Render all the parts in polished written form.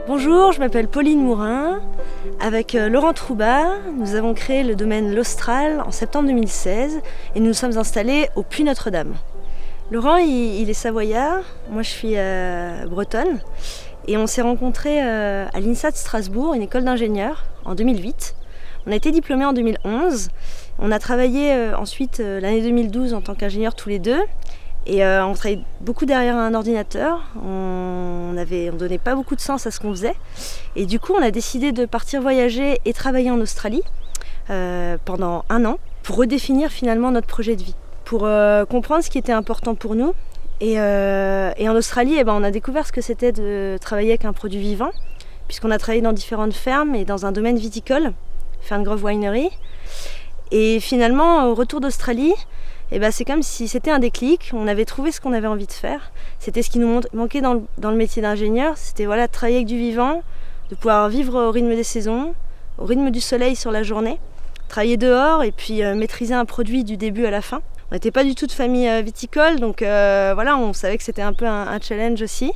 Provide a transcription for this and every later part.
Bonjour, je m'appelle Pauline Mourin. Avec Laurent Troubat, nous avons créé le domaine L'Austral en septembre 2016 et nous nous sommes installés au Puy Notre-Dame. Laurent, il est savoyard, moi je suis bretonne et on s'est rencontrés à l'INSA de Strasbourg, une école d'ingénieurs, en 2008. On a été diplômés en 2011. On a travaillé ensuite l'année 2012 en tant qu'ingénieurs tous les deux. Et on travaillait beaucoup derrière un ordinateur, on donnait pas beaucoup de sens à ce qu'on faisait. Et du coup, on a décidé de partir voyager et travailler en Australie pendant 1 an pour redéfinir finalement notre projet de vie, pour comprendre ce qui était important pour nous. Et en Australie, on a découvert ce que c'était de travailler avec un produit vivant, puisqu'on a travaillé dans différentes fermes et dans un domaine viticole, Ferngrove Winery. Et finalement, au retour d'Australie, c'est comme si c'était un déclic, on avait trouvé ce qu'on avait envie de faire. C'était ce qui nous manquait dans le métier d'ingénieur, c'était de travailler avec du vivant, de pouvoir vivre au rythme des saisons, au rythme du soleil sur la journée, travailler dehors et puis maîtriser un produit du début à la fin. On n'était pas du tout de famille viticole, donc on savait que c'était un peu un challenge aussi.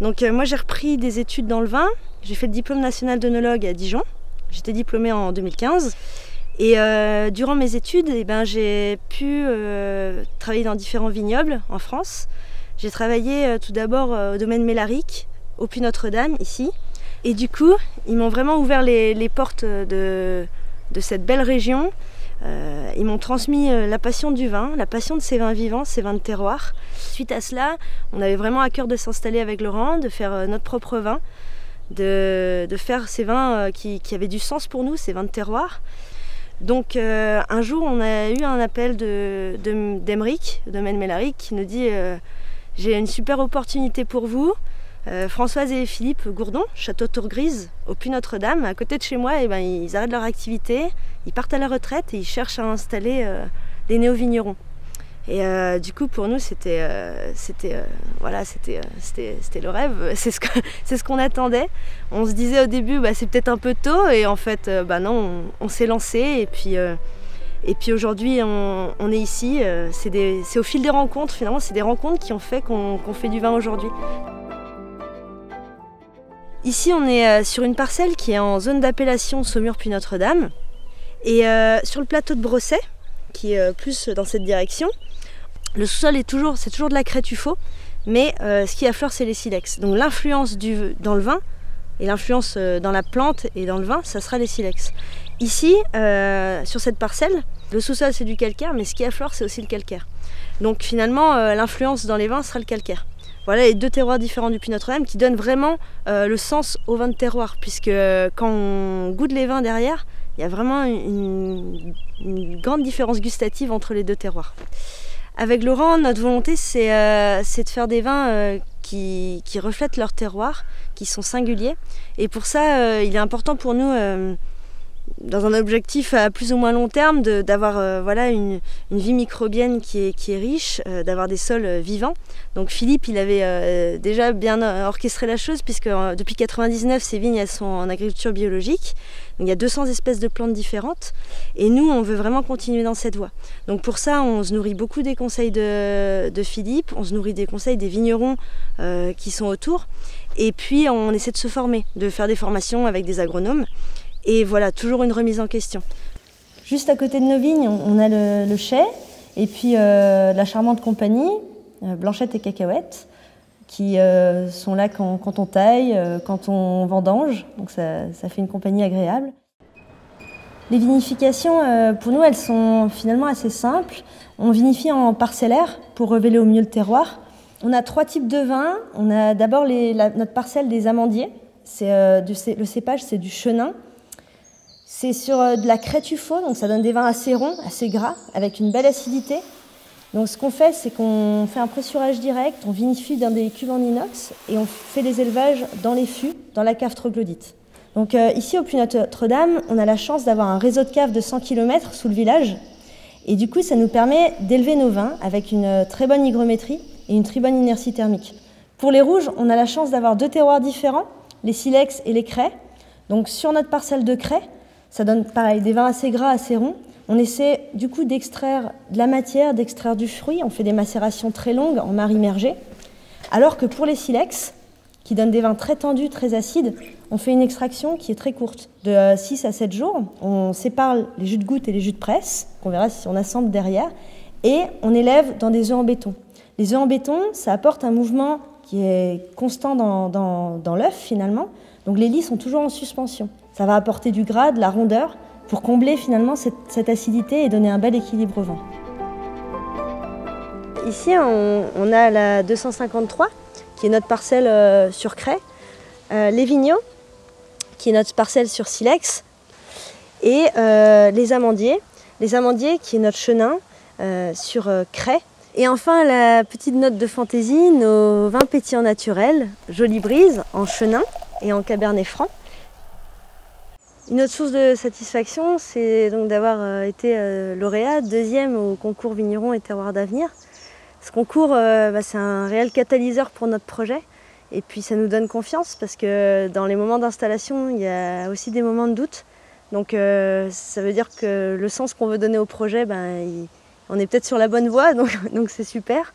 Donc moi j'ai repris des études dans le vin, j'ai fait le diplôme national d'œnologue à Dijon, j'étais diplômée en 2015. Et durant mes études, j'ai pu travailler dans différents vignobles en France. J'ai travaillé tout d'abord au domaine Mélaric, au Puy Notre-Dame, ici. Et du coup, ils m'ont vraiment ouvert les portes de cette belle région. Ils m'ont transmis la passion du vin, la passion de ces vins vivants, ces vins de terroir. Suite à cela, on avait vraiment à cœur de s'installer avec Laurent, de faire notre propre vin, de faire ces vins qui avaient du sens pour nous, ces vins de terroir. Donc un jour on a eu un appel d'Emeric, de domaine Mélaric, qui nous dit j'ai une super opportunité pour vous. Françoise et Philippe Gourdon, château Tourgrise, au Puy Notre-Dame, à côté de chez moi, ils arrêtent leur activité, ils partent à la retraite et ils cherchent à installer des néo-vignerons. Et du coup pour nous c'était le rêve, c'est ce qu'on attendait. On se disait au début c'est peut-être un peu tôt et en fait non, on s'est lancé et puis aujourd'hui on est ici. C'est au fil des rencontres, finalement c'est des rencontres qui ont fait qu'on fait du vin aujourd'hui. Ici on est sur une parcelle qui est en zone d'appellation Saumur Puy Notre-Dame et sur le plateau de Brosset, qui est plus dans cette direction. Le sous-sol c'est toujours de la craie tuffeau, mais ce qui affleure c'est les silex. Donc l'influence dans le vin et l'influence dans la plante et dans le vin, ça sera les silex. Ici, sur cette parcelle, le sous-sol c'est du calcaire, mais ce qui affleure c'est aussi le calcaire. Donc finalement, l'influence dans les vins sera le calcaire. Voilà les deux terroirs différents du Puy Notre-Dame qui donnent vraiment le sens au vin de terroir, puisque quand on goûte les vins derrière, il y a vraiment une grande différence gustative entre les deux terroirs. Avec Laurent, notre volonté, c'est de faire des vins qui reflètent leur terroir, qui sont singuliers. Et pour ça, il est important pour nous, dans un objectif à plus ou moins long terme, d'avoir une vie microbienne qui est riche, d'avoir des sols vivants. Donc Philippe, il avait déjà bien orchestré la chose, puisque depuis 1999, ces vignes elles sont en agriculture biologique. Donc, il y a 200 espèces de plantes différentes. Et nous, on veut vraiment continuer dans cette voie. Donc pour ça, on se nourrit beaucoup des conseils de Philippe, on se nourrit des conseils des vignerons qui sont autour. Et puis, on essaie de se former, de faire des formations avec des agronomes. Et voilà, toujours une remise en question. Juste à côté de nos vignes, on a le chai et puis la charmante compagnie, Blanchette et Cacahuète, qui sont là quand on taille, quand on vendange. Donc ça fait une compagnie agréable. Les vinifications, pour nous, elles sont finalement assez simples. On vinifie en parcellaire pour révéler au mieux le terroir. On a 3 types de vins. On a d'abord notre parcelle des amandiers. Le cépage, c'est du chenin. C'est sur de la craie tuffeau, donc ça donne des vins assez ronds, assez gras, avec une belle acidité. Donc ce qu'on fait, c'est qu'on fait un pressurage direct, on vinifie dans des cuves en inox et on fait des élevages dans les fûts, dans la cave troglodyte. Donc ici au Puy Notre-Dame, on a la chance d'avoir un réseau de caves de 100 km sous le village. Et du coup, ça nous permet d'élever nos vins avec une très bonne hygrométrie et une très bonne inertie thermique. Pour les rouges, on a la chance d'avoir 2 terroirs différents, les silex et les craies. Donc sur notre parcelle de craie, ça donne pareil des vins assez gras, assez ronds. On essaie du coup d'extraire de la matière, d'extraire du fruit. On fait des macérations très longues en marc immergé. Alors que pour les silex, qui donnent des vins très tendus, très acides. On fait une extraction qui est très courte, de 6 à 7 jours. On sépare les jus de goutte et les jus de presse, qu'on verra si on assemble derrière, et on élève dans des œufs en béton. Les œufs en béton, ça apporte un mouvement qui est constant dans l'œuf finalement, donc les lits sont toujours en suspension. Ça va apporter du gras, de la rondeur, pour combler finalement cette acidité et donner un bel équilibre au vin. Ici, on a la 253, qui est notre parcelle sur craie, les Vigneaux, qui est notre parcelle sur silex, et les Amandiers, qui est notre chenin sur craie. Et enfin, la petite note de fantaisie, nos vins pétillants naturels, Jolie Brise, en chenin et en cabernet franc. Une autre source de satisfaction, c'est donc d'avoir été lauréat, 2e au concours Vignerons et Terroirs d'Avenir. Ce concours, c'est un réel catalyseur pour notre projet. Et puis ça nous donne confiance parce que dans les moments d'installation, il y a aussi des moments de doute. Donc ça veut dire que le sens qu'on veut donner au projet, on est peut-être sur la bonne voie, donc c'est super.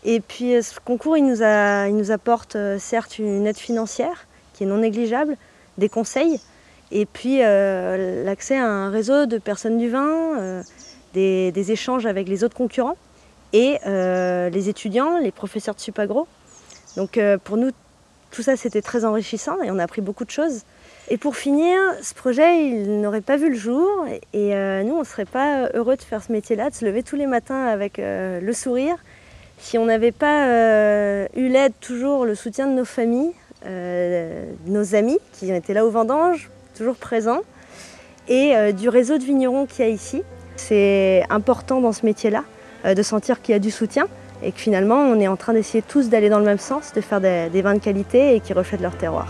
Et puis ce concours, il nous apporte certes une aide financière qui est non négligeable, des conseils, et puis l'accès à un réseau de personnes du vin, des échanges avec les autres concurrents, et les étudiants, les professeurs de Supagro. Donc pour nous, tout ça c'était très enrichissant et on a appris beaucoup de choses. Et pour finir, ce projet il n'aurait pas vu le jour et nous on ne serait pas heureux de faire ce métier-là, de se lever tous les matins avec le sourire, si on n'avait pas eu l'aide, toujours le soutien de nos familles, nos amis qui étaient là aux vendanges, toujours présents, et du réseau de vignerons qu'il y a ici. C'est important dans ce métier-là, de sentir qu'il y a du soutien et que finalement on est en train d'essayer tous d'aller dans le même sens, de faire des vins de qualité et qui reflètent leur terroir.